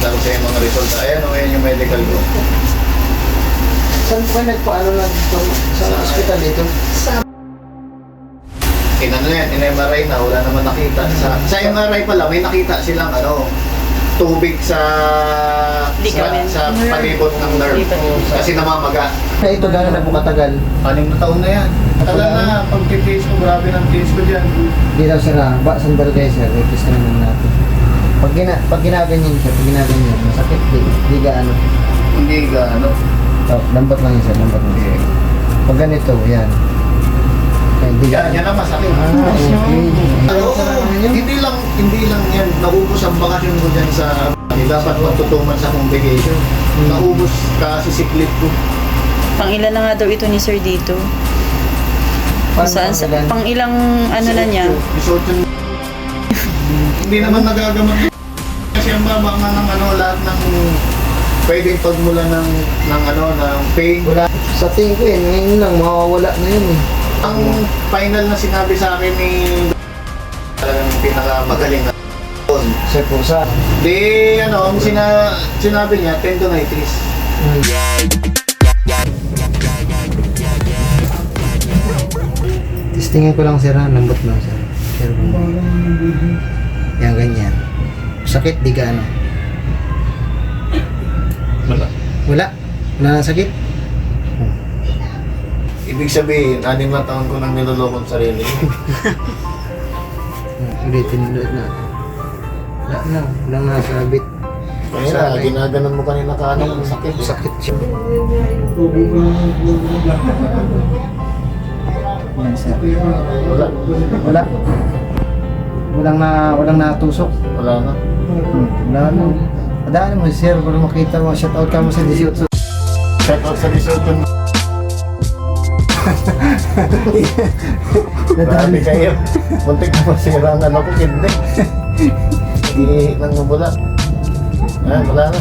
Pakita ko sa yung mga resulta. Ayan, ayan yung medical ko. Saan po kayo nagpaano na dito? Sa hospital dito? Inano yan, in-MRI na, wala naman nakita. Sa MRI pala, may nakita silang tubig sa palibot ng nerve. Kasi namamaga. Kaya ito gano'n na po katagal? 6 na taon na yan. Tagal na, pag titis ko, grabe ng titis ko dyan. Hindi daw sir ha. Sandal kayo sir. Ipis ka naman natin. Pag ginaganyan sir, masakit. Di gaano. Hindi gaano. Lambat lang yun sir, lambat lang. Okay. Pag ganito, yan. Yan ang masakit. Hindi lang yan. Naubos ang bakasyon ko dyan sa dapat magtutuman sa congregation. Naubos kasi siklit ko. Pang-ilan na nga daw ito ni sir dito? Pang-ilang ano na niya? Hindi naman nagagamot. Kasi ang baba nga ng lahat ng pwedeng pagmula ng pain. Wala. Sa tingin ko ngayon lang, mawawala na yun eh. Ang final na sinabi sa akin ni talagang pinakamagaling na Sir Pusa. ang sinabi niya, tendonitis. Testingin ko lang sir ha, lambot lang sir. Sir, yan ganyan. Sakit, di gaano. Wala. Wala? Wala nang sakit? Ibig sabihin, 6 na taon ko nang nilolokong sarili. Ulitin ulit natin. Wala na sabit. Kaya ginaganon mo kanina kanan, sakit. Sakit siya. Yan sir. Wala. Wala. Walang natusok. Wala na. Wala na. Padaan mo sir, para makita mo, shoutout ka mo sa 18. Shout out sa Lesotho. Grabe kayo. Muntik na masira ang ko, kidney. Hindi nang mabula. Wala na.